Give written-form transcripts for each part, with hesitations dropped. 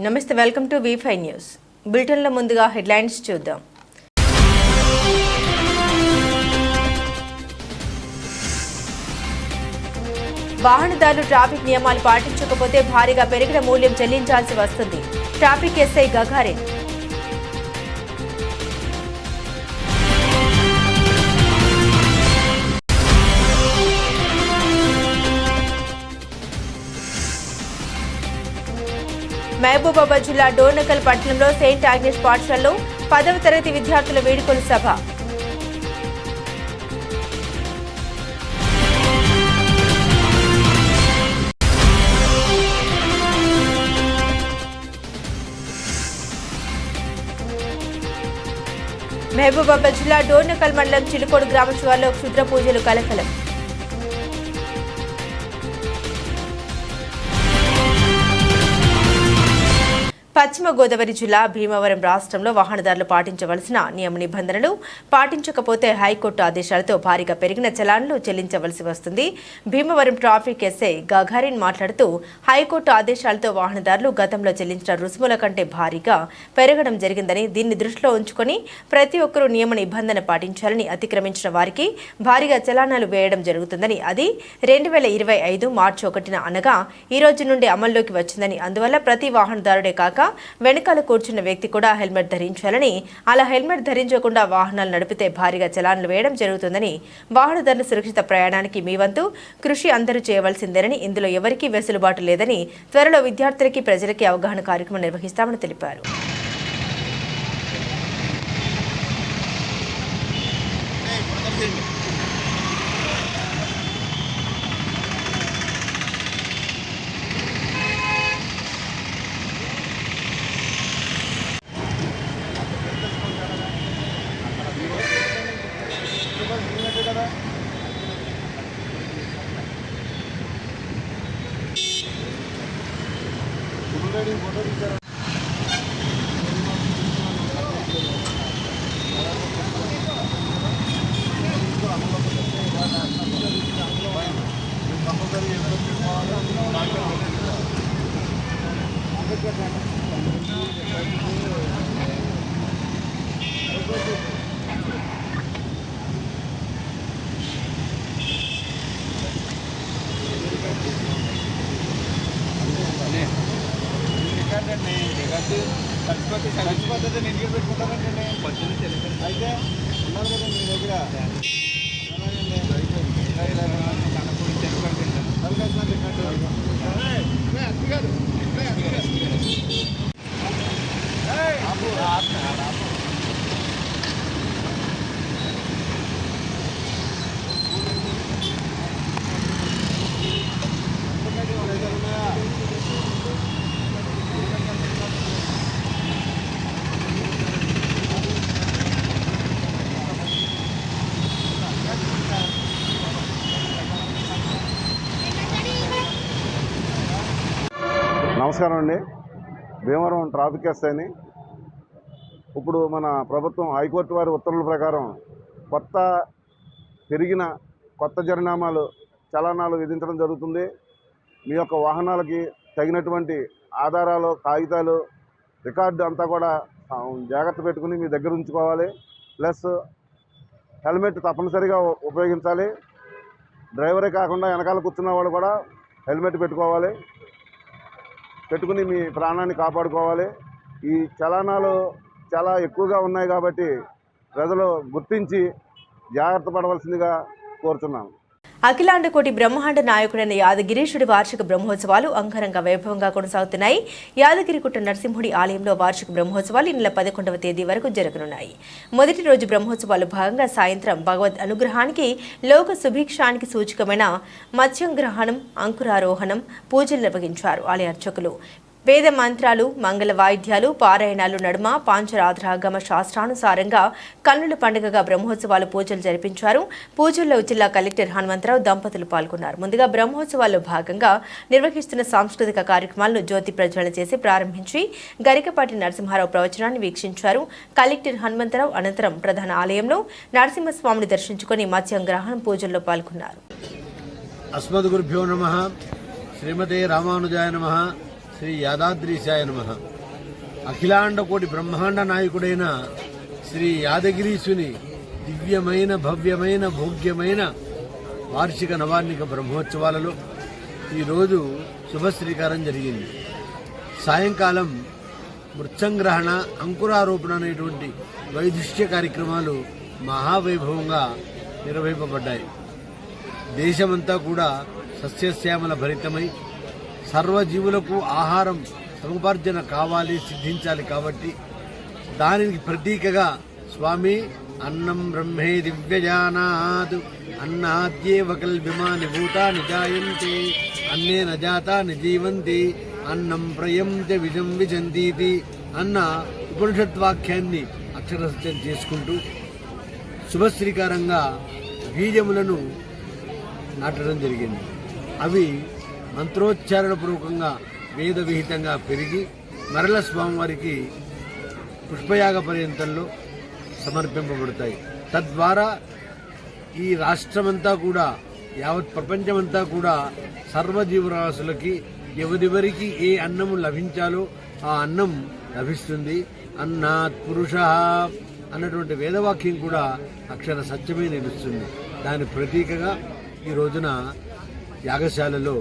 నమస్తే, welcome to V5 news. బులెటిన్ల ముందుగా headlines చూద్దాం. వాహనదారులు ట్రాఫిక్ నియమాలు పాటించకపోతే భారీగా పెరిగిన మూల్యం చెల్లించాల్సి వస్తుంది. Traffic SI Gagarin. మహబూబాబాద్ జిల్లా డోర్నకల్ పట్టణంలో సెయింట్ ఆగ్నెస్ పాఠశాలలో 10వ తరగతి విద్యార్థుల వేడుకల సభ. మహబూబాబాద్ జిల్లా డోర్నకల్ మండలం చిలుకోడు గ్రామ శివార్లో క్షుద్ర పూజలు కలకలం. పశ్చిమ గోదావరి జిల్లా భీమవరం రాష్ట్రంలో వాహనదారులు పాటించవలసిన నియమ నిబంధనలు పాటించకపోతే హైకోర్టు ఆదేశాలతో భారీగా పెరిగిన చలాన్లు చెల్లించవలసి వస్తుంది. భీమవరం ట్రాఫిక్ ఎస్ఐ గగారిన్ మాట్లాడుతూ హైకోర్టు ఆదేశాలతో వాహనదారులు గతంలో చెల్లించిన రుసుముల కంటే భారీగా పెరగడం జరిగిందని, దీన్ని దృష్టిలో ఉంచుకొని ప్రతి ఒక్కరూ నియమ నిబంధన పాటించాలని, అతిక్రమించిన వారికి భారీగా చలానాలు వేయడం జరుగుతుందని, అది 2025 మార్చి 1న అనగా ఈ రోజు నుండి అమల్లోకి వచ్చిందని, అందువల్ల ప్రతి వాహనదారుడే కాక వెనకాల కూర్చున్న వ్యక్తి కూడా హెల్మెట్ ధరించాలని, అలా హెల్మెట్ ధరించకుండా వాహనాలు నడిపితే భారీగా చలాన్లు వేయడం జరుగుతుందని, వాహనదారుల సురక్షిత ప్రయాణానికి మీ వంతు కృషి అందరూ చేయవలసిందేనని, ఇందులో ఎవరికీ వెసులుబాటు లేదని, త్వరలో విద్యార్థులకి ప్రజలకి అవగాహన కార్యక్రమం నిర్వహిస్తామని తెలిపారు. చచ్చిపోతే నేను ఇంటికి పెట్టుకుంటానంటే పొద్దున్న అయితే ఉన్నారు కదా మీ దగ్గర నమస్కారం అండి. భీమవరం ట్రాఫిక్ ఎస్ఐని. ఇప్పుడు మన ప్రభుత్వం హైకోర్టు వారి ఉత్తర్వుల ప్రకారం పెరిగిన కొత్త జరిమానాలు చలానాలు విధించడం జరుగుతుంది. మీ యొక్క వాహనాలకి తగినటువంటి ఆధారాలు, కాగితాలు, రికార్డు అంతా కూడా జాగ్రత్త పెట్టుకుని మీ దగ్గర ఉంచుకోవాలి. ప్లస్ హెల్మెట్ తప్పనిసరిగా ఉపయోగించాలి. డ్రైవరే కాకుండా వెనకాల కూర్చున్న వాళ్ళు కూడా హెల్మెట్ పెట్టుకుని మీ ప్రాణాన్ని కాపాడుకోవాలి. ఈ చలానాలు చాలా ఎక్కువగా ఉన్నాయి కాబట్టి ప్రజలు గుర్తించి జాగ్రత్త పడవలసిందిగా కోరుతున్నాను. అఖిలాండకోటి బ్రహ్మాండ నాయకుడైన యాదగిరీశుడి వార్షిక బ్రహ్మోత్సవాలు అంగరంగ వైభవంగా కొనసాగుతున్నాయి. యాదగిరిగుట్ట నరసింహుడి ఆలయంలో వార్షిక బ్రహ్మోత్సవాలు ఈ నెల 11వ తేదీ వరకు జరగనున్నాయి. మొదటి రోజు బ్రహ్మోత్సవాలు భాగంగా సాయంత్రం భగవద్ అనుగ్రహానికి, లోక సుభిక్షానికి సూచకమైన మత్స్యంగ్రహణం, అంకురారోహణం పూజలు నిర్వహించారు. ఆలయ అర్చకులు వేద మంత్రాలు, మంగళ వాయిద్యాలు, పారాయణాలు నడుమ పాంచరాత్రాగమ శాస్త్రానుసారంగా కన్నుల పండుగగా బ్రహ్మోత్సవాలు పూజలు జరిపించారు. పూజల్లో జిల్లా కలెక్టర్ హనుమంతరావు దంపతులు పాల్గొన్నారు. ముందుగా బ్రహ్మోత్సవాల్లో భాగంగా నిర్వహిస్తున్న సాంస్కృతిక కార్యక్రమాలను జ్యోతి ప్రజ్వలన చేసి ప్రారంభించి గరికపాటి నరసింహారావు ప్రవచనాన్ని వీక్షించారు. కలెక్టర్ హనుమంతరావు అనంతరం ప్రధాన ఆలయంలో నరసింహస్వామిని దర్శించుకుని మత్స్యంగ్రహణం పూజల్లో పాల్గొన్నారు. అస్మద్గురుభ్యో నమః. శ్రీమతే రామానుజాయ నమః. శ్రీ యాదాద్రీశాయ నమః. అఖిలాండ కోటి బ్రహ్మాండ నాయకుడైన శ్రీ యాదగిరీశుని దివ్యమైన భవ్యమైన భోగ్యమైన వార్షిక నవార్ణిక బ్రహ్మోత్సవాలలో ఈరోజు శుభశ్రీకారం జరిగింది. సాయంకాలం మృత్సంగ్రహణ, అంకురారోపణ అనేటువంటి వైదుష్య కార్యక్రమాలు మహావైభవంగా నిర్వహింపబడ్డాయి. దేశమంతా కూడా సస్యశ్యామల భరితమై సర్వజీవులకు ఆహారం సముపార్జన కావాలి, సిద్ధించాలి. కాబట్టి దానికి ప్రతీకగా స్వామి అన్నం బ్రహ్మే దివ్యజానాద్ అన్నాద్యేవ కల్విమాని భూతాని జాయంతి అన్నేన జాతాని జీవంతి అన్నం ప్రయంతి విజం విజంతీతి అన్న ఉపనిషద్వాక్యాన్ని అక్షరసత్యం చేసుకుంటూ శుభశ్రీకారంగా బీజములను నాటడం జరిగింది. అవి మంత్రోచ్చారణ పూర్వకంగా వేద విహితంగా పెరిగి మరల స్వామివారికి పుష్పయాగ పర్యంతంలో సమర్పింపబడతాయి. తద్వారా ఈ రాష్ట్రమంతా కూడా, యావత్ ప్రపంచమంతా కూడా సర్వజీవరాశులకి ఎవరెవరికి ఏ అన్నము లభించాలో ఆ అన్నం లభిస్తుంది. అన్నాత్ పురుష అన్నటువంటి వేదవాక్యం కూడా అక్షర సత్యమే నిలుస్తుంది. దాని ప్రతీకగా ఈ రోజున యాగశాలలో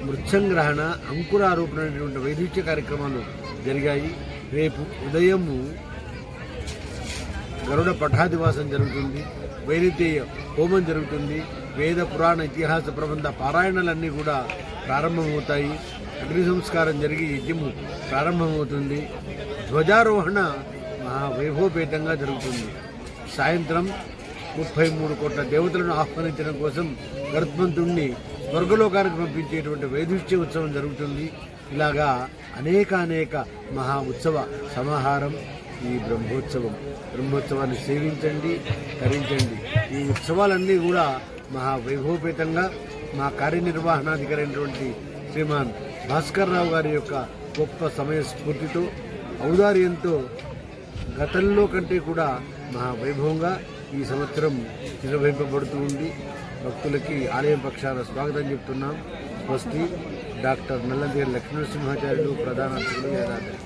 మృత్సంగ్రహణ, అంకురారోపణ అనేటువంటి వైద్య కార్యక్రమాలు జరిగాయి. రేపు ఉదయము గరుడ పఠాదివాసం జరుగుతుంది, వైనితేయ హోమం జరుగుతుంది, వేద పురాణ ఇతిహాస ప్రబంధ పారాయణలన్నీ కూడా ప్రారంభమవుతాయి. అగ్ని సంస్కారం జరిగి యజ్ఞము ప్రారంభమవుతుంది. ధ్వజారోహణ మహావైభవపేతంగా జరుగుతుంది. సాయంత్రం 33 కోట్ల దేవతలను ఆహ్వానించడం కోసం గరుత్మంతుణ్ణి స్వర్గలోకానికి పంపించేటువంటి వైదుష్య ఉత్సవం జరుగుతుంది. ఇలాగా అనేక మహా ఉత్సవ సమాహారం ఈ బ్రహ్మోత్సవం. బ్రహ్మోత్సవాన్ని సేవించండి, తరించండి. ఈ ఉత్సవాలన్నీ కూడా మహా వైభవపేతంగా మా కార్యనిర్వహణాధికారి అయినటువంటి శ్రీమాన్ భాస్కర్ రావు గారి యొక్క గొప్ప సమయ స్ఫూర్తితో, ఔదార్యంతో గతంలో కంటే కూడా మహా వైభవంగా ఈ సంవత్సరం నిర్వహింపబడుతూ ఉంది. భక్తులకి ఆలయం పక్షాన స్వాగతం చెప్తున్నాం. స్వస్తి. డాక్టర్ నల్లందేరి లక్ష్మీనరసింహాచార్యులు, ప్రధాన అర్చకులు, యాదాద్రి.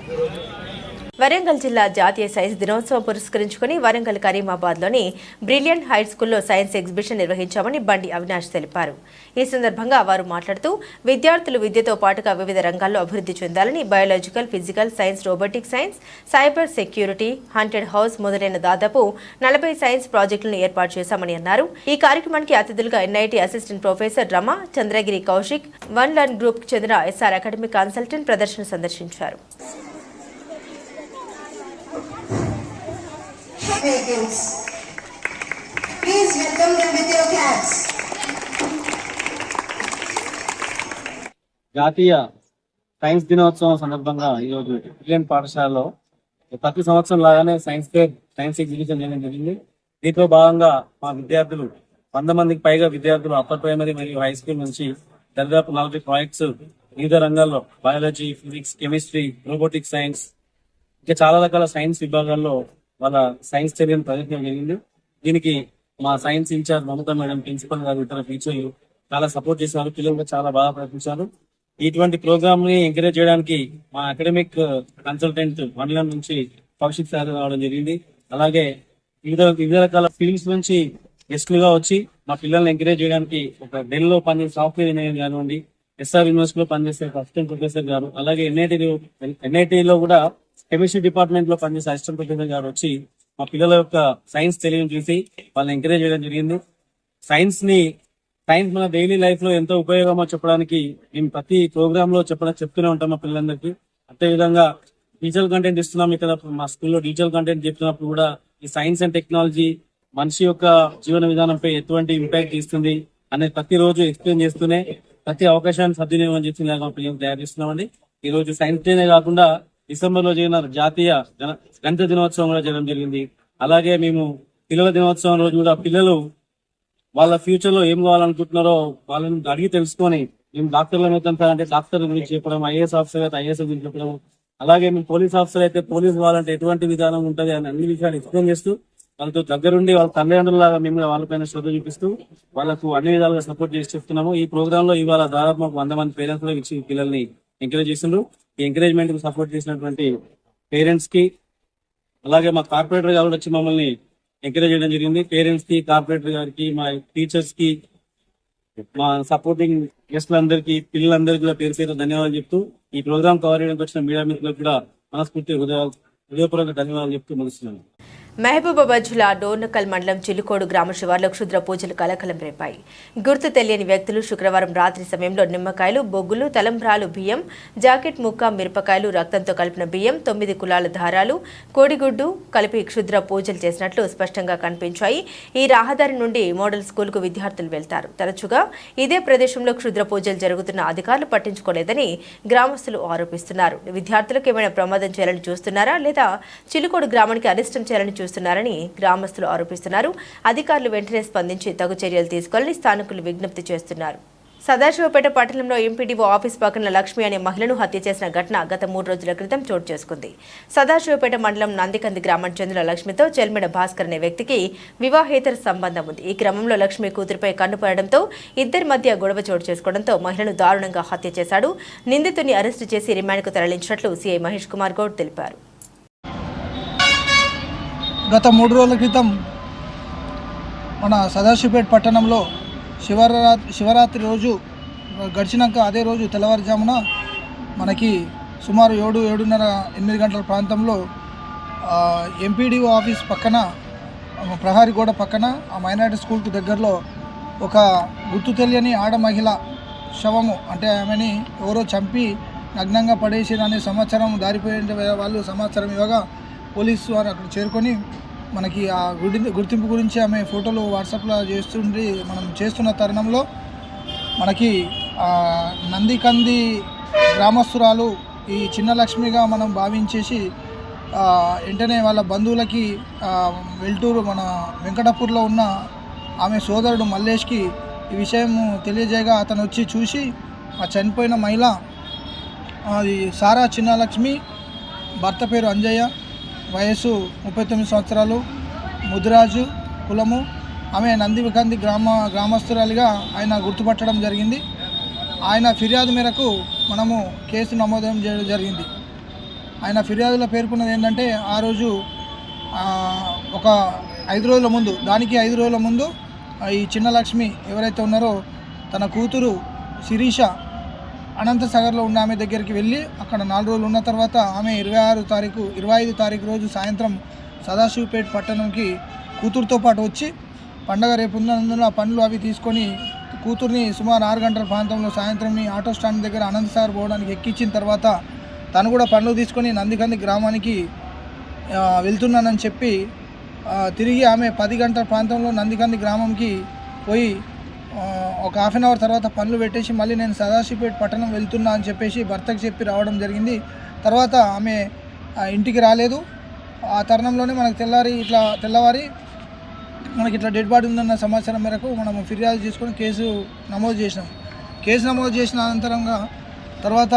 వరంగల్ జిల్లా జాతీయ సైన్స్ దినోత్సవం పురస్కరించుకుని వరంగల్ కరీమాబాద్లోని బ్రిలియంట్ హై స్కూల్లో సైన్స్ ఎగ్జిబిషన్ నిర్వహించామని బండి అవినాష్ తెలిపారు. ఈ సందర్భంగా వారు మాట్లాడుతూ విద్యార్థులు విద్యతో పాటుగా వివిధ రంగాల్లో అభివృద్ధి చెందాలని, biological, physical science, robotic science, cyber security, haunted house మొదలైన దాదాపు 40 సైన్స్ ప్రాజెక్టులను ఏర్పాటు చేశామని అన్నారు. ఈ కార్యక్రమానికి అతిథులుగా NIT assistant professor Rama, Chandragiri Kaushik, one learn group కు చెందిన ఎస్ఆర్ అకాడమిక్ కన్సల్టెంట్ ప్రదర్శన సందర్శించారు. Please welcome them with your claps. జాతీయ సైన్స్ దినోత్సవం సందర్భంగా ఈరోజు బ్రిలియంట్ పాఠశాలలో ప్రతి సంవత్సరం లాగానే సైన్స్ ఎగ్జిబిషన్ చేయడం జరిగింది. దీంట్లో భాగంగా మా విద్యార్థులు 100 మందికి పైగా విద్యార్థులు అప్పర్ ప్రైమరీ మరియు హై స్కూల్ నుంచి దాదాపు 40 ప్రాజెక్ట్స్ వివిధ రంగాల్లో biology, physics, chemistry, robotic science, ఇంకా చాలా రకాల సైన్స్ విభాగాల్లో వాళ్ళ సైన్స్ చర్యను ప్రదర్శించడం జరిగింది. దీనికి మా science incharge Mamata madam, principal గారు, ఇతర టీచర్లు చాలా సపోర్ట్ చేశారు. పిల్లలు చాలా బాగా ప్రయత్నించారు. ఇటువంటి ప్రోగ్రామ్ ని ఎంకరేజ్ చేయడానికి మా అకాడమిక్ కన్సల్టెంట్ మండలం నుంచి కౌశిక్ సార్ రావడం జరిగింది. అలాగే వివిధ రకాల ఫీల్డ్స్ నుంచి గెస్ట్లుగా వచ్చి మా పిల్లల్ని ఎంకరేజ్ చేయడానికి ఒక డెల్ లో పనిచేసే సాఫ్ట్వేర్ ఇంజనీర్ కానివ్వండి, ఎస్ఆర్ యూనివర్సిటీలో పనిచేసే అసిస్టెంట్ ప్రొఫెసర్ గారు, అలాగే ఎన్ఐటీలో కూడా కెమిస్ట్రీ డిపార్ట్మెంట్ లో పనిచేసే అసిస్టెంట్ ప్రొఫెసర్ గారు వచ్చి మా పిల్లల యొక్క సైన్స్ తెలియని చూసి వాళ్ళని ఎంకరేజ్ చేయడం జరిగింది. సైన్స్ మన డైలీ లైఫ్ లో ఎంతో ఉపయోగమో చెప్పడానికి మేము ప్రతి ప్రోగ్రామ్ లో చెప్తూనే ఉంటాం మా పిల్లలందరికీ. అదేవిధంగా డిజిటల్ కంటెంట్ ఇస్తున్నాం. ఇక్కడ మా స్కూల్లో డిజిటల్ కంటెంట్ చెప్తున్నప్పుడు కూడా ఈ సైన్స్ అండ్ టెక్నాలజీ మనిషి యొక్క జీవన విధానంపై ఎటువంటి ఇంపాక్ట్ ఇస్తుంది అనేది ప్రతిరోజు ఎక్స్ప్లెయిన్ చేస్తూనే ప్రతి అవకాశాన్ని సద్వినియోగం చేస్తున్నా మా పిల్లలు తయారు చేస్తున్నామండి. ఈ రోజు సైన్స్ డేనే కాకుండా డిసెంబర్ లో జరిగిన జాతీయ గణిత దినోత్సవం కూడా జరగడం జరిగింది. అలాగే మేము పిల్లల దినోత్సవం రోజు కూడా పిల్లలు వాళ్ళ ఫ్యూచర్ లో ఏం కావాలనుకుంటున్నారో వాళ్ళని అడిగి తెలుసుకొని మేము డాక్టర్లు అవుతామంటే డాక్టర్ గురించి చెప్పడం, ఐఏఎస్ ఆఫీసర్ అయితే ఐఏఎస్ గురించి చెప్పడం, అలాగే మేము పోలీస్ ఆఫీసర్ అయితే పోలీస్ కావాలంటే ఎటువంటి విధానం ఉంటుంది అని అన్ని విషయాలు ఎక్స్ప్లెయిన్ చేస్తూ వాళ్ళతో దగ్గరుండి వాళ్ళ తల్లిదండ్రులలాగా మేము వాళ్ళపైన శ్రద్ధ చూపిస్తూ వాళ్ళకు అన్ని విధాలుగా సపోర్ట్ చేసి చెప్తున్నాము. ఈ ప్రోగ్రామ్ లో ఇవాళ దాదాపు మాకు 100 మంది పేరెంట్స్ ఇచ్చి పిల్లల్ని ఎంకరేజ్ చేస్తుండ్రు. ఈ ఎంకరేజ్మెంట్ కు సపోర్ట్ చేసినటువంటి పేరెంట్స్ కి, అలాగే మా కార్పొరేటర్ గారు వచ్చి మమ్మల్ని ఎంకరేజ్ చేయడం జరిగింది. పేరెంట్స్ కి, కార్పొరేటర్ గారికి, మా టీచర్స్ కి, మా సపోర్టింగ్ గెస్ట్లందరికీ, పిల్లలందరికీ కూడా పేరు పేరు ధన్యవాదాలు చెప్తూ, ఈ ప్రోగ్రామ్ కవర్ చేయడానికి వచ్చిన మీడియా మిత్రులకు కూడా మనస్ఫూర్తి హృదయపూర్వక ధన్యవాదాలు చెప్తూ ముగిస్తున్నాను. మహబూబాబాద్ జిల్లా డోర్నకల్ మండలం చిలుకోడు గ్రామ శివార్లో క్షుద్ర పూజలు కలకలం రేపాయి. గుర్తు తెలియని వ్యక్తులు శుక్రవారం రాత్రి సమయంలో నిమ్మకాయలు, బొగ్గులు, తలంబ్రాలు, బియ్యం, జాకెట్ ముక్క, మిరపకాయలు, రక్తంతో కలిపిన బియ్యం, 9 కులాల దారాలు, కోడిగుడ్డు కలిపి క్షుద్ర పూజలు చేసినట్లు స్పష్టంగా కనిపించాయి. ఈ రహదారి నుండి మోడల్ స్కూల్కు విద్యార్థులు వెళ్తారు. తరచుగా ఇదే ప్రదేశంలో క్షుద్ర పూజలు జరుగుతున్న అధికారులు పట్టించుకోలేదని గ్రామస్తులు ఆరోపిస్తున్నారు. విద్యార్థులకు ఏమైనా ప్రమాదం చేయాలని చూస్తున్నారా లేదా చిలుకోడు గ్రామానికి అరిష్టం చేయాలని చూస్తున్నారని గ్రామస్తులు ఆరోపిస్తున్నారు. అధికారులు వెంటనే స్పందించి తగు చర్యలు తీసుకోవాలని స్థానికులు విజ్ఞప్తి చేస్తున్నారు. సదాశివపేట పట్టణంలో ఎంపీడీఓ ఆఫీస్ పక్కన లక్ష్మి అనే మహిళను హత్య చేసిన ఘటన గత 3 రోజుల క్రితం చోటు చేసుకుంది. సదాశివపేట మండలం నందికంది గ్రామానికి చెందిన లక్ష్మితో చెల్మెడ భాస్కర్ అనే వ్యక్తికి వివాహేతర సంబంధం ఉంది. ఈ క్రమంలో లక్ష్మి కూతురుపై కన్ను పడడంతో ఇద్దరి మధ్య గొడవ చోటు చేసుకోవడంతో మహిళను దారుణంగా హత్య చేశాడు. నిందితుడిని అరెస్టు చేసి రిమాండ్కు తరలించినట్లు సీఐ మహేష్ కుమార్ గౌడ్ తెలిపారు. గత 3 రోజుల క్రితం మన సదాశివపేట పట్టణంలో శివరాత్రి రోజు గడిచినాక అదే రోజు తెల్లవారుజామున మనకి సుమారు 7:30, 8 గంటల ప్రాంతంలో ఎంపీడీఓ ఆఫీస్ పక్కన, ప్రహారీ గోడ పక్కన, ఆ మైనారిటీ స్కూల్కు దగ్గరలో ఒక గుర్తు తెలియని ఆడ మహిళ శవము, అంటే ఆమెని ఎవరో చంపి నగ్నంగా పడేసిరనే సమాచారం దారిపోయే వాళ్ళు సమాచారం ఇవ్వగా పోలీసు వారు అక్కడ చేరుకొని మనకి ఆ గుర్తింపు గురించి ఆమె ఫోటోలు వాట్సాప్లో మనం చేస్తున్న తరుణంలో మనకి నందికంది గ్రామస్తురాలు ఈ చిన్న లక్ష్మిగా మనం భావించేసి వెంటనే వాళ్ళ బంధువులకి వెల్టూరు మన వెంకటపూర్లో ఉన్న ఆమె సోదరుడు మల్లేష్కి ఈ విషయం తెలియజేయగా అతను వచ్చి చూసి ఆ చనిపోయిన మహిళ అది సారా చిన్న లక్ష్మి, భర్త పేరు అంజయ్య, వయసు 39 సంవత్సరాలు, ముదిరాజు కులము, ఆమె నందికంది గ్రామస్తురాలిగా ఆయన గుర్తుపట్టడం జరిగింది. ఆయన ఫిర్యాదు మేరకు మనము కేసు నమోదు చేయడం జరిగింది. ఆయన ఫిర్యాదులో పేర్కొన్నది ఏంటంటే ఆ రోజు ఒక 5 రోజుల ముందు, దానికి 5 రోజుల ముందు ఈ చిన్న లక్ష్మి ఎవరైతే ఉన్నారో తన కూతురు శిరీష అనంతసాగర్లో ఉన్న ఆమె దగ్గరికి వెళ్ళి అక్కడ 4 రోజులు ఉన్న తర్వాత ఆమె 25 తారీఖు రోజు సాయంత్రం సదాశివపేట పట్టణంకి కూతురుతో పాటు వచ్చి పండగ రేపు ఉన్నందున ఆ పనులు అవి తీసుకొని కూతుర్ని సుమారు 6 గంటల ప్రాంతంలో సాయంత్రం ఆటో స్టాండ్ దగ్గర అనంతసాగర్ పోవడానికి ఎక్కించిన తర్వాత తను కూడా పనులు తీసుకొని నందికంది గ్రామానికి వెళ్తున్నానని చెప్పి తిరిగి ఆమె 10 గంటల ప్రాంతంలో నందికంది గ్రామంకి పోయి ఒక 1/2 అవర్ తర్వాత పనులు పెట్టేసి మళ్ళీ నేను సదాశివపేట పట్టణం వెళ్తున్నా అని చెప్పేసి భర్తకు చెప్పి రావడం జరిగింది. తర్వాత ఆమె ఇంటికి రాలేదు. ఆ తరుణంలోనే మనకు తెల్లవారి మనకి ఇట్లా డెడ్ బాడీ ఉందన్న సమాచారం మేరకు మనం ఫిర్యాదు చేసుకొని కేసు నమోదు చేసినాం. కేసు నమోదు చేసిన అనంతరంగా తర్వాత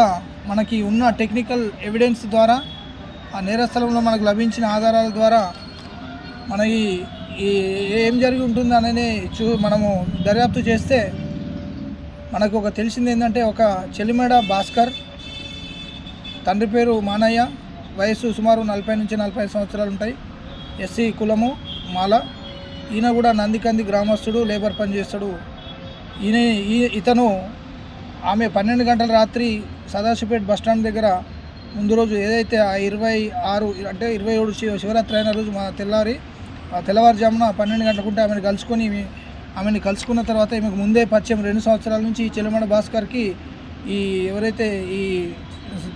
మనకి ఉన్న టెక్నికల్ ఎవిడెన్స్ ద్వారా ఆ నేరస్థలంలో మనకు లభించిన ఆధారాల ద్వారా మనకి ఏం జరిగి ఉంటుంది అనేది మనము దర్యాప్తు చేస్తే మనకు ఒక తెలిసింది ఏంటంటే ఒక చెల్లిమేడ భాస్కర్, తండ్రి పేరు మానయ్య, వయసు సుమారు 40 నుంచి 45 సంవత్సరాలు ఉంటాయి, ఎస్సీ కులము మాల. ఈయన కూడా నందికంది గ్రామస్తుడు, లేబర్ పని చేస్తాడు. ఇతను ఆమె 12 గంటల రాత్రి సదాశివపేట బస్టాండ్ దగ్గర ముందు రోజు ఏదైతే 26 అంటే 27 శివరాత్రి అయిన రోజు తెల్లవారుజామున 12 గంటలకుంటే ఆమెను కలుసుకున్న తర్వాత ఈమెకు ముందే పరిచయం 2 సంవత్సరాల నుంచి ఈ చెల్లిమేడ భాస్కర్కి ఎవరైతే ఈ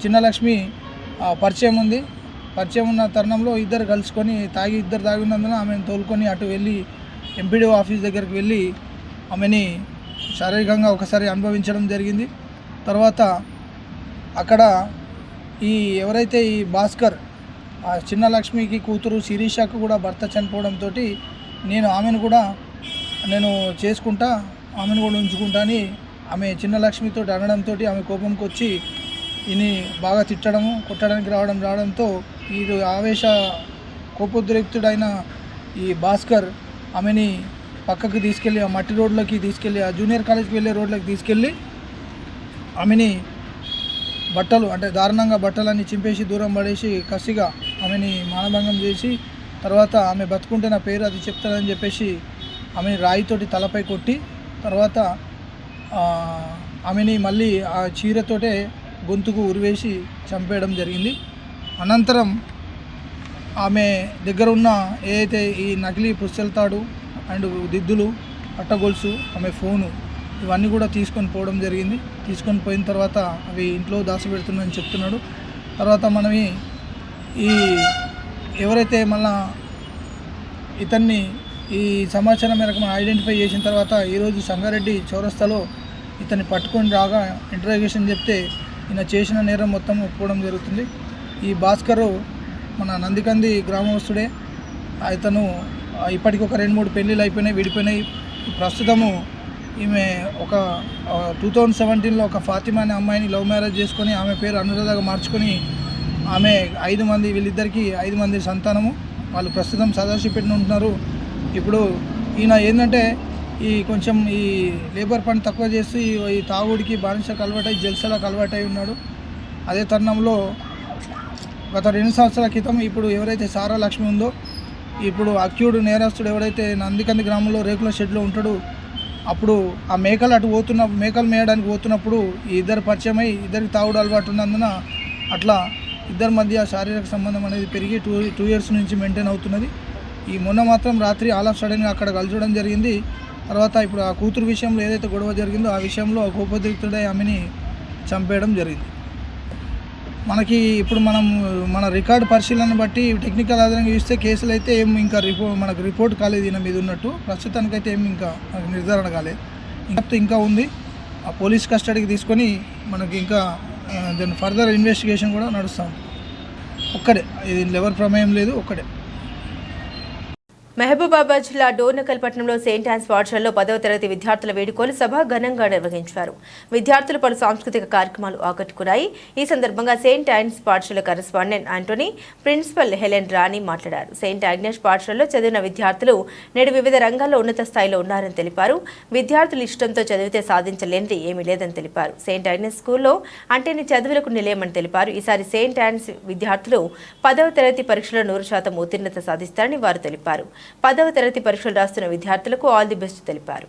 చిన్న లక్ష్మి పరిచయం ఉంది. పరిచయం ఉన్న తరుణంలో ఇద్దరు కలుసుకొని ఇద్దరు తాగి ఉన్నందున ఆమెను తోలుకొని అటు వెళ్ళి ఎంపీడీఓ ఆఫీస్ దగ్గరికి వెళ్ళి ఆమెని శారీరకంగా ఒకసారి అనుభవించడం జరిగింది. తర్వాత అక్కడ ఎవరైతే ఈ భాస్కర్ చిన్న లక్ష్మికి కూతురు శిరీషకు కూడా భర్త చనిపోవడంతో నేను చేసుకుంటా, ఆమెను కూడా ఉంచుకుంటా అని ఆమె చిన్న లక్ష్మితో అనడంతో ఆమె కోపంకి వచ్చి ఈయన్ని బాగా తిట్టడము, కొట్టడానికి రావడంతో ఈ కోపోద్రిక్తుడైన ఈ భాస్కర్ ఆమెని పక్కకి తీసుకెళ్ళి ఆ మట్టి రోడ్లోకి తీసుకెళ్ళి ఆ జూనియర్ కాలేజ్కి వెళ్ళే రోడ్లోకి తీసుకెళ్ళి ఆమెని బట్టలు అంటే దారుణంగా బట్టలన్నీ చింపేసి దూరం పడేసి కసిగా ఆమెని మానభంగం చేసి తర్వాత ఆమె బతుకుంటే నా పేరు అది చెప్తారని చెప్పేసి ఆమెని రాయితోటి తలపై కొట్టి తర్వాత ఆమెని మళ్ళీ ఆ చీరతోటే గొంతుకు ఉరివేసి చంపేయడం జరిగింది. అనంతరం ఆమె దగ్గర ఉన్న ఏదైతే ఈ నకిలీ పుస్తెల తాడు అండ్ దిద్దులు పట్టగొలుసు ఆమె ఫోను ఇవన్నీ కూడా తీసుకొని పోవడం జరిగింది. తీసుకొని పోయిన తర్వాత అవి ఇంట్లో దాచిపెడుతుందని చెప్తున్నాడు. తర్వాత మనం ఈ ఎవరైతే మళ్ళా ఇతన్ని ఈ సమాచారం మేరకు మనం ఐడెంటిఫై చేసిన తర్వాత ఈరోజు సంగారెడ్డి చౌరస్తాలో ఇతన్ని పట్టుకొని రాగా ఇంటరాగేషన్ చెప్తే ఈయన చేసిన నేరం మొత్తం ఒప్పుకోవడం జరుగుతుంది. ఈ భాస్కరు మన నందికంది గ్రామస్తుడే. ఇతను ఇప్పటికి ఒక 2-3 పెళ్ళిళ్ళు అయిపోయినాయి, విడిపోయినాయి. ప్రస్తుతము ఈమె ఒక 2017లో ఒక ఫాతిమా అనే అమ్మాయిని లవ్ మ్యారేజ్ చేసుకొని ఆమె పేరు అనురాధగా మార్చుకొని ఆమె 5 మంది వీళ్ళిద్దరికి 5 మంది సంతానము. వాళ్ళు ప్రస్తుతం సదాశివపేటలో ఉంటున్నారు. ఇప్పుడు ఈయన ఏంటంటే కొంచెం ఈ లేబర్ పని తక్కువ చేస్తూ ఈ తాగుడికి బానిసకు అలవాటై జల్సలకు అలవాటై ఉన్నాడు. అదే తరుణంలో గత 2 సంవత్సరాల క్రితం ఇప్పుడు ఎవరైతే సారా లక్ష్మి ఉందో ఇప్పుడు అక్యూడ్ నేరస్తుడు ఎవరైతే నందికంది గ్రామంలో రేకుల షెడ్లో ఉంటాడో అప్పుడు ఆ మేకలు మేయడానికి పోతున్నప్పుడు ఈ ఇద్దరు పరిచయమై ఇద్దరికి తాగుడు అలవాటు ఉన్నందున అట్లా ఇద్దరి మధ్య శారీరక సంబంధం అనేది పెరిగి 2 years నుంచి మెయింటైన్ అవుతున్నది. ఈ మొన్న మాత్రం రాత్రి ఆల్ ఆఫ్ సడన్గా అక్కడ కలచడం జరిగింది. తర్వాత ఇప్పుడు ఆ కూతురు విషయంలో ఏదైతే గొడవ జరిగిందో ఆ విషయంలో కోపోద్రిక్తుడై ఆమెని చంపేయడం జరిగింది. మనకి ఇప్పుడు మన రికార్డు పరిశీలన బట్టి టెక్నికల్ ఆధారంగా చూస్తే కేసులు అయితే ఏం ఇంకా మనకు రిపోర్ట్ కాలేదు ఈయన మీద ఉన్నట్టు. ప్రస్తుతానికైతే ఏం ఇంకా మనకు నిర్ధారణ కాలేదు. ఇంకా ఉంది. ఆ పోలీస్ కస్టడీకి తీసుకొని మనకి ఇంకా దాని ఫర్దర్ ఇన్వెస్టిగేషన్ కూడా నడుస్తాం. ఒక్కడే, ఇది ఎవరి ప్రమేయం లేదు, ఒక్కడే. మహబూబాబాద్ జిల్లా డోర్నకల్ పట్టణంలో సెయింట్ ఆన్స్ పాఠశాలలో 10వ తరగతి విద్యార్థుల వేడుకలు సభ ఘనంగా నిర్వహించారు. విద్యార్థులు పలు సాంస్కృతిక కార్యక్రమాలు ఆకట్టుకున్నాయి. ఈ సందర్భంగా సెయింట్ ఆన్స్ పాఠశాల కరెస్పాండెంట్ ఆంటోనీ, ప్రిన్సిపల్ హెలెన్ రాణి మాట్లాడారు. సెయింట్ ఆగ్నేస్ పాఠశాలలో చదివిన విద్యార్థులు నేడు వివిధ రంగాల్లో ఉన్నత స్థాయిలో ఉన్నారని తెలిపారు. విద్యార్థులు ఇష్టంతో చదివితే సాధించలేనిది ఏమీ లేదని తెలిపారు. సెయింట్ ఆగ్నేస్ స్కూల్లో అంటేని చదువులకు నిలయమని తెలిపారు. ఈసారి సెయింట్ ఆన్స్ విద్యార్థులు 10వ తరగతి పరీక్షలో 100% ఉత్తీర్ణత సాధిస్తారని వారు తెలిపారు. 10వ తరగతి పరీక్షలు రాస్తున్న విద్యార్థులకు ఆల్ ది బెస్ట్ తెలిపారు.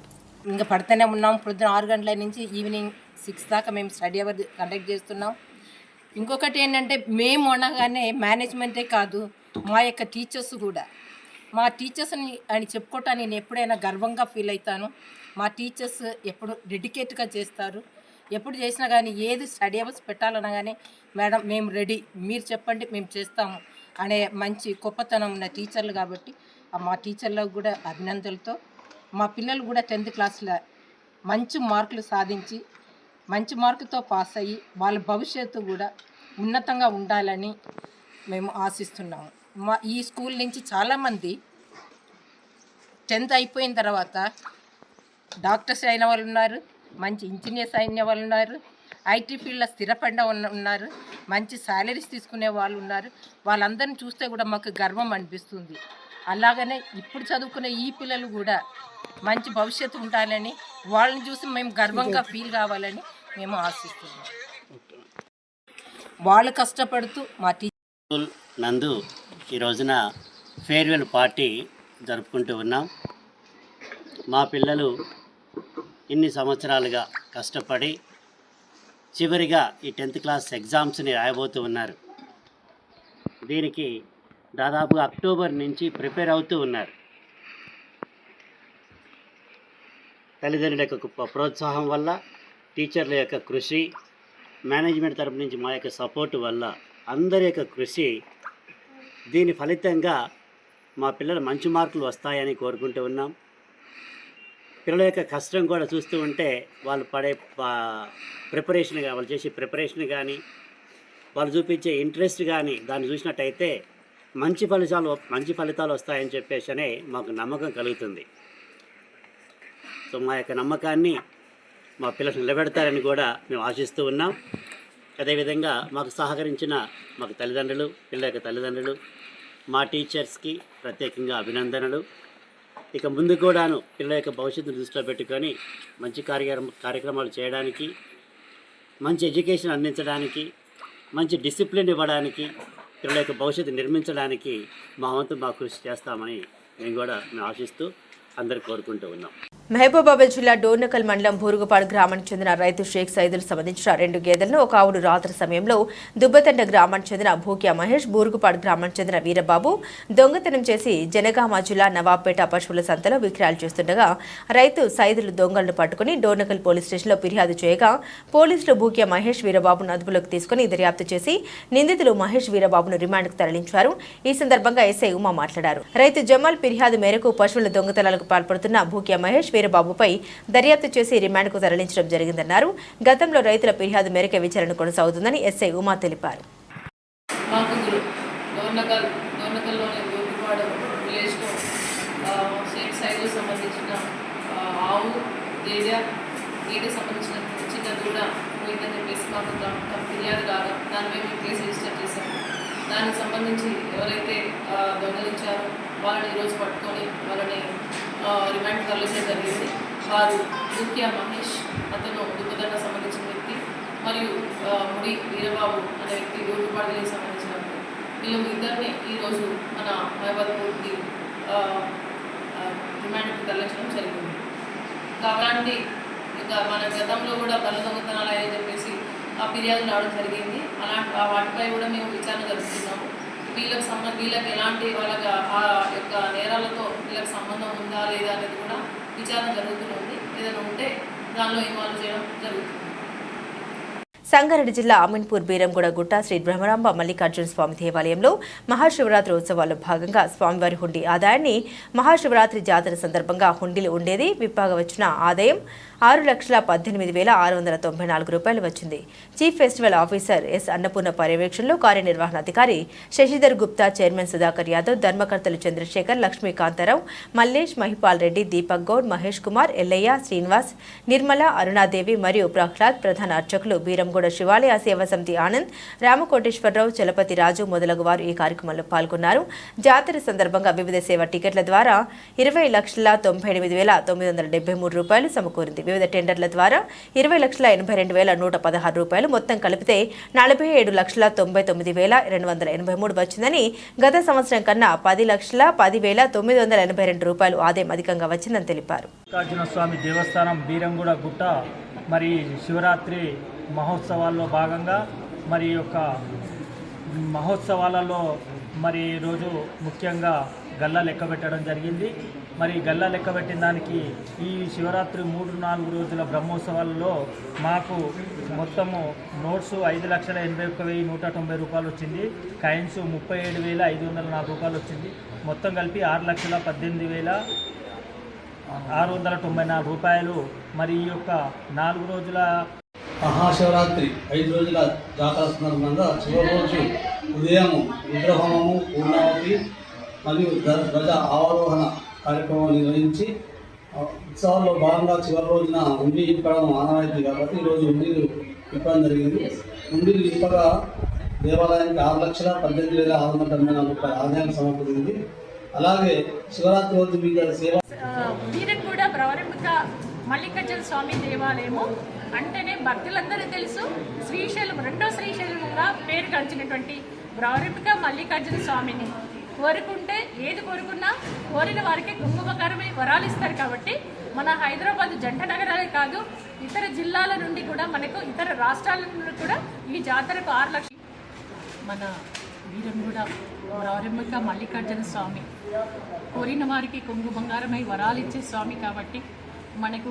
ఇంకా పడుతూనే ఉన్నాం. పొద్దున 6 గంటల నుంచి ఈవినింగ్ 6 దాకా మేము స్టడీ అవర్ కండక్ట్ చేస్తున్నాం. ఇంకొకటి ఏంటంటే మేము అనగానే మేనేజ్మెంటే కాదు, మా యొక్క టీచర్స్ కూడా, మా టీచర్స్ని అని చెప్పుకోవటానికి నేను ఎప్పుడైనా గర్వంగా ఫీల్ అవుతాను. మా టీచర్స్ ఎప్పుడు డెడికేట్గా చేస్తారు. ఎప్పుడు చేసినా కానీ ఏది స్టడీ అవర్స్ పెట్టాలన్నా కానీ మేడం మేము రెడీ, మీరు చెప్పండి మేము చేస్తాము అనే మంచి గొప్పతనం ఉన్న టీచర్లు కాబట్టి మా టీచర్లకు కూడా అభినందనలతో మా పిల్లలు కూడా 10th క్లాస్లో మంచి మార్కులు సాధించి మంచి మార్కుతో పాస్ అయ్యి వాళ్ళ భవిష్యత్తు కూడా ఉన్నతంగా ఉండాలని మేము ఆశిస్తున్నాము. ఈ స్కూల్ నుంచి చాలామంది 10th అయిపోయిన తర్వాత డాక్టర్స్ అయిన వాళ్ళు ఉన్నారు, మంచి ఇంజనీర్స్ అయిన వాళ్ళు ఉన్నారు, ఐటీ ఫీల్డ్లో స్థిరపడిన ఉన్నారు, మంచి శాలరీస్ తీసుకునే వాళ్ళు ఉన్నారు. వాళ్ళందరినీ చూస్తే కూడా మాకు గర్వం అనిపిస్తుంది. అలాగనే ఇప్పుడు చదువుకునే ఈ పిల్లలు కూడా మంచి భవిష్యత్తు ఉండాలని, వాళ్ళని చూసి మేము గర్వంగా ఫీల్ కావాలని మేము ఆశిస్తున్నాం. వాళ్ళు కష్టపడుతూ మా స్కూల్ నందు ఈ రోజున ఫేర్వెల్ పార్టీ జరుపుకుంటూ ఉన్నాం. మా పిల్లలు ఇన్ని సంవత్సరాలుగా కష్టపడి చివరిగా ఈ 10th క్లాస్ ఎగ్జామ్స్ని రాయబోతూ ఉన్నారు. దీనికి దాదాపు అక్టోబర్ నుంచి ప్రిపేర్ అవుతూ ఉన్నారు. తల్లిదండ్రుల యొక్క ప్రోత్సాహం వల్ల, టీచర్ల యొక్క కృషి, మేనేజ్మెంట్ తరపు నుంచి మా యొక్క సపోర్టు వల్ల, అందరి యొక్క కృషి, దీని ఫలితంగా మా పిల్లలు మంచి మార్కులు వస్తాయని కోరుకుంటూ ఉన్నాం. పిల్లల యొక్క కష్టం కూడా చూస్తూ ఉంటే వాళ్ళు పడే ప్రిపరేషన్, వాళ్ళు చేసే ప్రిపరేషన్ కానీ, వాళ్ళు చూపించే ఇంట్రెస్ట్ కానీ దాన్ని చూసినట్టయితే మంచి ఫలితాలు వస్తాయని చెప్పేసి మాకు నమ్మకం కలుగుతుంది. సో మా యొక్క నమ్మకాన్ని మా పిల్లలు నిలబెడతారని కూడా మేము ఆశిస్తూ ఉన్నాం. అదేవిధంగా మాకు సహకరించిన తల్లిదండ్రులు, పిల్లల యొక్క తల్లిదండ్రులు, మా టీచర్స్కి ప్రత్యేకంగా అభినందనలు. ఇక ముందు కూడాను పిల్లల యొక్క భవిష్యత్తును దృష్టిలో పెట్టుకొని మంచి కార్యక్రమాలు చేయడానికి మంచి ఎడ్యుకేషన్ అందించడానికి, మంచి డిసిప్లిన్ ఇవ్వడానికి, పిల్లల యొక్క భవిష్యత్తు నిర్మించడానికి మా వంతు మా కృషి చేస్తామని మేము ఆశిస్తూ అందరు కోరుకుంటూ ఉన్నాం. మహబూబాబాద్ జిల్లా డోర్నకల్ మండలం బూరుగుపాడు గ్రామానికి చెందిన రైతు షేక్ సైదులు సంబంధించిన 2 గేదెలను ఒక ఆవును రాత్రి సమయంలో దుబ్బతండ గ్రామానికి చెందిన భూక్యా మహేష్, బూరుగుపాడు గ్రామానికి చెందిన వీరబాబు దొంగతనం చేసి జనగామ జిల్లా నవాబ్పేట పశువుల సంతలో విక్రయాలు చేస్తుండగా రైతు సైదులు దొంగలను పట్టుకుని డోర్నకల్ పోలీస్ స్టేషన్లో ఫిర్యాదు చేయగా పోలీసులు భూక్యా మహేష్, వీరబాబును అదుపులోకి తీసుకుని దర్యాప్తు చేసి నిందితులు మహేష్, వీరబాబును రిమాండ్కు తరలించారు. ఈ సందర్భంగా ఎస్ఐ ఉమా మాట్లాడారు. రైతు జమాల్ ఫిర్యాదు మేరకు పశువుల దొంగతనాలకు పాల్పడుతున్న భూక్యా మహేష్, వీరబాబుపై దర్యాప్తు చేసి రిమాండ్కు తరలించడం జరిగిందన్నారు. గతంలో రైతుల ఫిర్యాదు మేరకు విచారణ కొనసాగుతుందని ఎస్ఐ ఉమా తెలిపారు. డోర్నకల్లోని బూరుగుపాడు విలేజ్లో షేక్ సైదుకు సంబంధించిన ఆవు, గేదె సంబంధించిన చిన్న దూడ పోయిందని చెప్పేసి మాకు ఫిర్యాదు కాగా దానిపై మేము కేసు రిజిస్టర్ చేశాము. దానికి సంబంధించి ఎవరైతే దొంగలించారో వాళ్ళని ఈరోజు పట్టుకొని వాళ్ళని రిమాండ్ తరలించడం జరిగింది. వారు భూక్యా మహేష్, అతను దుబ్బతండ సంబంధించిన వ్యక్తి, మరియు ముడి వీరబాబు అనే వ్యక్తి బూరుగుపాడుకి సంబంధించిన వ్యక్తి. వీళ్ళు ఇద్దరిని ఈరోజు మన మహబూబాబాద్ కోర్టుకి రిమాండ్కి తరలించడం జరిగింది. కాబట్టి ఇంకా మన గతంలో కూడా బల్ల దొంగతనాలు అయ్యని చెప్పేసి ఆ ఫిర్యాదులు రావడం జరిగింది. వాటిపై కూడా మేము విచారణ జరుపుతున్నాము. వీళ్ళకి ఎలాంటి వాళ్ళకి ఆ యొక్క నేరాలతో వీళ్ళకి సంబంధం ఉందా లేదా అనేది కూడా విచారణ జరుగుతుంది. ఏదైనా ఉంటే దానిలో ఇన్వాల్వ్ చేయడం జరుగుతుంది. సంగారెడ్డి జిల్లా అమీన్పూర్ బీరంగూడ గుట్ట శ్రీ బ్రహ్మరాంబ మల్లికార్జున స్వామి దేవాలయంలో మహాశివరాత్రి ఉత్సవాల్లో భాగంగా స్వామివారి హుండీ ఆదాయాన్ని మహాశివరాత్రి జాతర సందర్భంగా హుండీలు ఉండేది విప్పాగా వచ్చిన ఆదాయం 6,18,694 రూపాయలు వచ్చింది. Chief festival officer S Annapurna పర్యవేక్షణలో కార్యనిర్వహణాధికారి శశిధర్ గుప్తా, చైర్మన్ సుధాకర్ యాదవ్, ధర్మకర్తలు చంద్రశేఖర్, లక్ష్మీకాంతారావు, మల్లేష్, మహిపాల్ రెడ్డి, దీపక్ గౌడ్, మహేష్ కుమార్, ఎల్లయ్య, శ్రీనివాస్, నిర్మల, అరుణాదేవి మరియు ప్రహ్లాద్, ప్రధాన అర్చకులు బీరంగూడ శివాలయ సేవా సమితి ఆనంద్, రామకోటేశ్వరరావు, చలపతి రాజు మొదలగు వారు ఈ కార్యక్రమంలో పాల్గొన్నారు. జాతర సందర్భంగా వివిధ సేవా టికెట్ల ద్వారా 20,98,973 రూపాయలు సమకూరింది. వివిధ టెండర్ల ద్వారా 20,82,116 రూపాయలు, మొత్తం కలిపితే 47,99,283 వచ్చిందని, గత సంవత్సరం కన్నా 10,10,982 రూపాయలు ఆదాయం అధికంగా వచ్చిందని తెలిపారు. మల్లికార్జున స్వామి దేవస్థానం బీరంగూడ గుట్ట మరి శివరాత్రి మహోత్సవాల్లో భాగంగా మరి యొక్క మహోత్సవాలలో మరి ఈరోజు ముఖ్యంగా గల్లా లెక్క పెట్టడం జరిగింది. మరి గల్లా లెక్క పెట్టిన దానికి ఈ శివరాత్రి 3-4 రోజుల బ్రహ్మోత్సవాలలో మాకు మొత్తము నోట్స్ 5,81,190 రూపాయలు వచ్చింది. కాయిన్స్ 37,504 రూపాయలు వచ్చింది. మొత్తం కలిపి 6,18,694 రూపాయలు. మరి ఈ యొక్క 4 రోజుల మహాశివరాత్రి 5 రోజుల జాతర సందర్భంగా చివరి రోజు ఉదయం రుద్రహోమము, పూర్ణావతి మరియు ధ్వజ ఆరోహణ కార్యక్రమం నిర్వహించి ఉత్సవాల్లో భాగంగా చివరి రోజున ఉండి ఇప్పడం ఆనవాయితీ కాబట్టి ఈరోజు ఉండీలు ఇప్పడం జరిగింది. ఉండీలు ఇప్పగా దేవాలయానికి 6,18,694 రూపాయల ఆదాయం సమకూరింది. అలాగే శివరాత్రి రోజు మీద సేవ బీరంగూడ బ్రహ్మరాంబ మల్లికార్జున స్వామి దేవాలయము అంటేనే భక్తులందరూ తెలుసు. శ్రీశైలం, రెండో శ్రీశైలంగా పేరు గడిచినటువంటి బ్రహ్మరాంబ మల్లికార్జున స్వామిని కోరుకుంటే ఏది కోరుకున్నా కోరిన వారికి కుంభకరమై వరాలు ఇస్తారు. కాబట్టి మన హైదరాబాద్ జంట నగరాలే కాదు, ఇతర జిల్లాల నుండి కూడా, మనకు ఇతర రాష్ట్రాల నుండి కూడా ఈ జాతరకు 6 లక్షలు. మన బీరంగూడ బ్రహ్మరాంబ మల్లికార్జున స్వామి కోరిన వారికి కొంగు బంగారమై వరాలు ఇచ్చే స్వామి కాబట్టి మనకు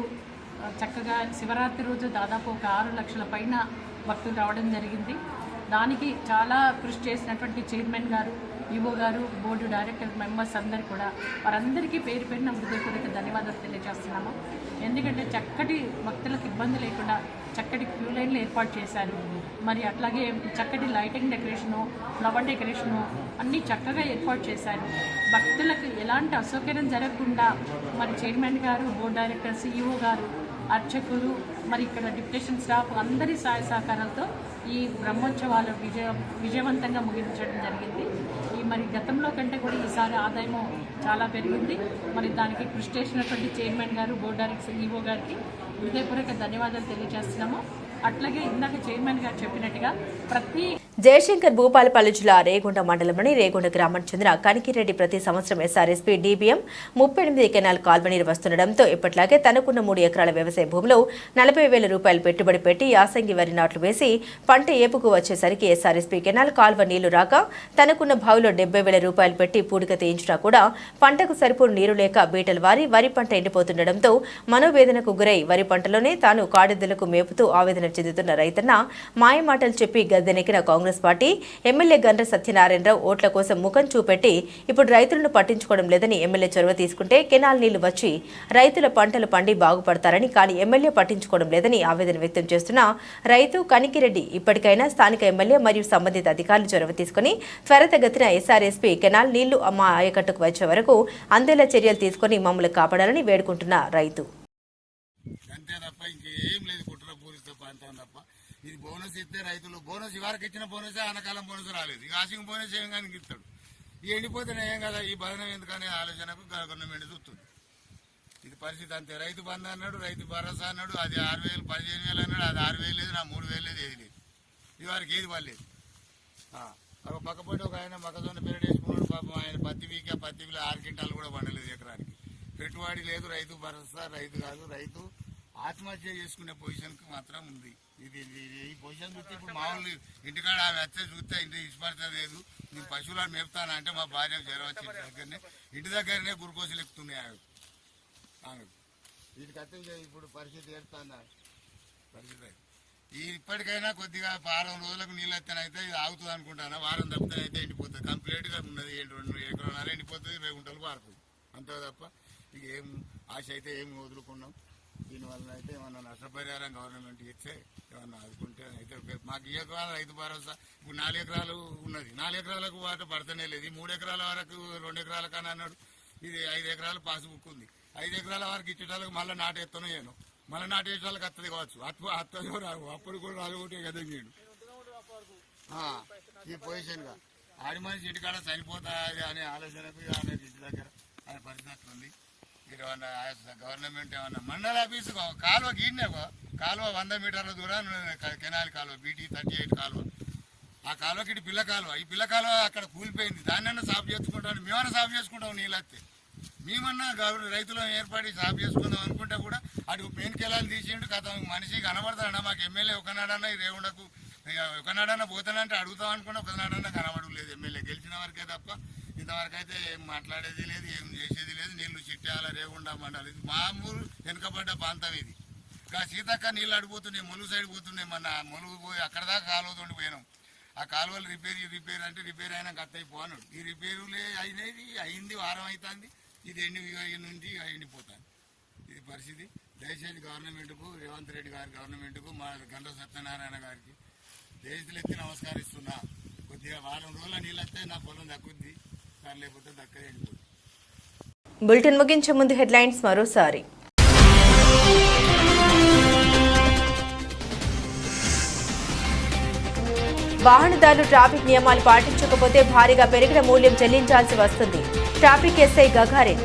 చక్కగా శివరాత్రి రోజు దాదాపు ఒక 6 లక్షల పైన భక్తులు రావడం జరిగింది. దానికి చాలా కృషి చేసినటువంటి చైర్మన్ గారు, ఈవో గారు, బోర్డు డైరెక్టర్ మెంబర్స్ అందరు కూడా వారందరికీ పేరు పేరున హృదయపూర్వక ధన్యవాదాలు తెలియజేస్తున్నాము. ఎందుకంటే చక్కటి భక్తులకు ఇబ్బంది లేకుండా చక్కటి క్యూ లైన్లు ఏర్పాటు చేశారు. మరి అట్లాగే చక్కటి లైటింగ్ డెకరేషను, ఫ్లవర్ డెకరేషను అన్నీ చక్కగా ఏర్పాటు చేశారు. భక్తులకు ఎలాంటి అసౌకర్యం జరగకుండా మరి చైర్మన్ గారు, బోర్డు డైరెక్టర్, ఈవో గారు, అర్చకులు, మరి ఇక్కడ డిప్యూటేషన్ స్టాఫ్ అందరి సహాయ సహకారాలతో ఈ బ్రహ్మోత్సవాలు విజయవంతంగా ముగించడం జరిగింది. ఈ మరి గతంలో కంటే కూడా ఈసారి ఆదాయము చాలా పెరిగింది. మరి దానికి కృషి చేసినటువంటి చైర్మన్ గారు, బోర్డు డైరెక్టర్, ఈవో గారికి హృదయపూర్వక ధన్యవాదాలు తెలియజేస్తున్నాము. అట్లాగే ఇందాక చైర్మన్ గారు చెప్పినట్టుగా ప్రతి జయశంకర్ భూపాలపల్లి జిల్లా రేగొండ మండలంలోని రేగొండ గ్రామానికి చెందిన కనికిరెడ్డి ప్రతి సంవత్సరం SRSP DBM 38 కెనాల్ కాల్వ నిర్వహిస్తుండటంతో ఇప్పట్లాగే తనకున్న 3 ఎకరాల వ్యవసాయ భూమిలో 40,000 రూపాయలు పెట్టుబడి పెట్టి యాసంగి వరి నాట్లు వేసి పంట ఏపుకు వచ్చేసరికి SRSP కెనాల్ కాల్వ నీళ్లు రాక తనకున్న బావిలో 70,000 రూపాయలు పెట్టి పూడిక తీయించినా కూడా పంటకు సరిపోను నీరు లేక బీటలు వారి వరి పంట ఎండిపోతుండటంతో మనోవేదనకు గురై వరి పంటలోనే తాను కాడెద్దులకు మేపుతూ ఆవేదన చెందుతున్న రైతన్న మాయమాటలు చెప్పి గద్దెనెక్కిన కాంగ్రెస్ పార్టీ ఎమ్మెల్యే గండ్ర సత్యనారాయణరావు ఓట్ల కోసం ముఖం చూపెట్టి ఇప్పుడు రైతులను పట్టించుకోవడం లేదని ఎమ్మెల్యే చొరవ తీసుకుంటే కెనాల్ నీళ్లు వచ్చి రైతుల పంటలు పండి బాగుపడతారని కానీ ఎమ్మెల్యే పట్టించుకోవడం లేదని ఆవేదన వ్యక్తం చేస్తున్న రైతు కనికిరెడ్డి ఇప్పటికైనా స్థానిక ఎమ్మెల్యే మరియు సంబంధిత అధికారులు చొరవ తీసుకుని త్వరితగతిన SRSP కెనాల్ నీళ్లు మా ఆయకట్టుకు వచ్చే వరకు అందేలా చర్యలు తీసుకుని మమ్మల్ని కాపాడాలని వేడుకుంటున్న రైతు. ఇది బోనస్ ఇస్తే రైతులు బోనస్ ఇవరకు ఇచ్చిన బోనసే ఆనకాలం బోనస్ రాలేదు. ఇక ఆశింగ్ బోనస్ ఏం కానీ ఇస్తాడు. ఈ ఎండిపోతేనే ఏం కదా ఈ బదనం ఎందుకనే ఆలోచనకు గవర్నమెంట్ చూస్తుంది. ఇది పరిస్థితి అంతే. రైతు బంధు అన్నాడు, రైతు భరోసా అన్నాడు, అది 6,000 15,000 అన్నాడు, అది 6,000 లేదు, నా 3,000 లేదు, ఏది లేదు. ఇవరకు ఏది పర్లేదు. ఒక పక్కపోటి ఒక ఆయన మొక్కజొన్న పెరడు వేసుకున్నాడు. పాపం ఆయన పత్తి వీకే పత్తిలో 6 క్వింటాలు కూడా పండలేదు ఎకరానికి. పెట్టుబడి లేదు, రైతు భరోసా రైతు కాదు, రైతు ఆత్మహత్య చేసుకునే పొజిషన్కి మాత్రం ఉంది. ఇది ఈ పొజిషన్ చూస్తే ఇప్పుడు మామూలు ఇంటికాడ ఆమె వచ్చే చూస్తే ఇంటి ఇష్టపడతా లేదు, నేను పశువులను మేపుతాను అంటే మా భార్య జ్వరం వచ్చి ఇంటి దగ్గరనే గురుకోసలు ఎక్కుతున్నాయి ఆమెకు. వీటికి అత్తే ఇప్పుడు పరిస్థితి ఏడుతుందా పరిస్థితి. ఇప్పటికైనా కొద్దిగా 4 రోజులకు నీళ్ళు వస్తేనైతే ఇది ఆగుతుంది అనుకుంటాను. వారం తప్పితేనైతే ఎండిపోతుంది. కంప్లీట్గా ఉన్నది 2 ఎకరాలు ఎండిపోతుంది, 20 గుంటలు పారుతుంది. అంతే తప్ప ఇక ఏం ఆశ అయితే ఏమి వదులుకున్నాం. దీనివల్ల అయితే ఏమన్నా నష్టపరిహారం గవర్నమెంట్ ఇస్తే ఏమన్నా ఆదుకుంటే అయితే మాకు ఈ ఎకరాలు రైతు భరోసా ఇప్పుడు 4 ఎకరాలు ఉన్నది. 4 ఎకరాలకు వాట పడతనే లేదు. 3 ఎకరాల వరకు 2 ఎకరాల కానీ అన్నాడు. ఇది 5 ఎకరాలు పాస్బుక్ ఉంది. 5 ఎకరాల వరకు ఇచ్చేటాలకు మళ్ళీ నాటేస్తాను నేను, మళ్ళీ నాటేటాలకు వస్తుంది కావచ్చు. అత్తదో రావు, అప్పుడు కూడా రాలుకుంటే కదా నేను ఈ పొజిషన్గా ఆడి మనిషి ఇంటికాడ చనిపోతా అనే ఆలోచనకు ఇంటి దగ్గర అనే పరిస్థితి ఉంది. ఏమన్నా గవర్నమెంట్ ఏమన్నా మండల ఆఫీసు కాలువ గీడినే కాలువ 100 మీటర్ల దూరం కెనాల్ కాలువ BT 38 కాలువ. ఆ కాలువకి ఇటు పిల్ల కాలువ, ఈ పిల్ల కాలువ అక్కడ కూలిపోయింది. దాన్నన్నా సాఫ్ చేసుకుంటాం, మేమన్నా సాఫ్ చేసుకుంటాం. నీళ్ళు వస్తే మేమన్నా రైతులను ఏర్పాటు సాఫ్ చేసుకుందాం అనుకుంటే కూడా అటు మెయిన్ కెనాల్ తీసిండు కథ మనిషి కనబడతాడన్నా. మాకు ఎమ్మెల్యే ఒకనాడన్నా ఈ రేవుండకు ఒకనాడన్నా పోతానంటే అడుగుతాం అనుకుంటే ఒకనాడన్నా కనబడలేదు. ఎమ్మెల్యే గెలిచిన వరకే తప్ప ఇంతవరకు అయితే ఏం మాట్లాడేది లేదు, ఏం చేసేది లేదు. నీళ్లు చిట్టాల రేగుండా మండాలి. ఇది మామూలు వెనుకబడ్డ ప్రాంతం ఇది. ఇంకా సీతక్క నీళ్ళు అడిపోతున్నాయి, ములుగు సైడ్ పోతున్నాయి. మన ములుగు పోయి అక్కడ దాకా కాలువతోటి పోయినాం. ఆ కాలువలు రిపేర్ అంటే రిపేర్ అయినాక అత్తయిపోన్నాడు. ఈ రిపేరులే అయింది వారం అవుతుంది. ఇది నుంచి ఎండిపోతాను. ఇది పరిస్థితి. దయచేసి గవర్నమెంట్కు, రేవంత్ రెడ్డి గారి గవర్నమెంట్కు, మా గండ్ర సత్యనారాయణ గారికి దేశతులు ఎత్తి నమస్కరిస్తున్నా. కొద్దిగా వారం రోజుల నీళ్ళు వస్తే నా పొలం దక్కుద్ది, లేకపోతే దక్కదే ఎండిపోతుంది. బులెటిన్ ముగించే ముందు హెడ్లైన్స్ మరోసారి. వాహనదారులు ట్రాఫిక్ నియమాలు పాటించకపోతే భారీగా పెరిగిన మూల్యం చెల్లించాల్సి వస్తుంది. Traffic SI Gagarin.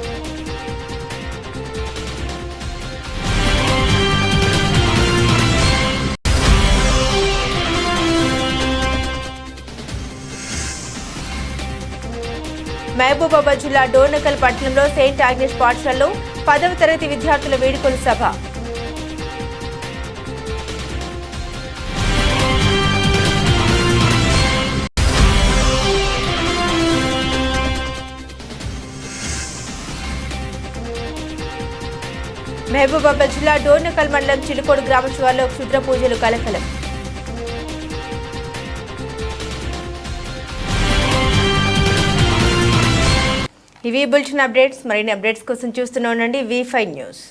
మహబూబాబాద్ జిల్లా డోర్నకల్ పట్టణంలో సెయింట్ ఆగ్నెస్ పాఠశాలలో 10వ తరగతి విద్యార్థుల వేడుకల సభ. మహబూబాబాద్ జిల్లా డోర్నకల్ మండలం చిలుకోడు గ్రామ శివార్లో క్షుద్ర పూజలు కలకలం. ఇవి బులెటిన్ అప్డేట్స్. మరిన్ని అప్డేట్స్ కోసం చూస్తూనే ఉండండి V5 న్యూస్.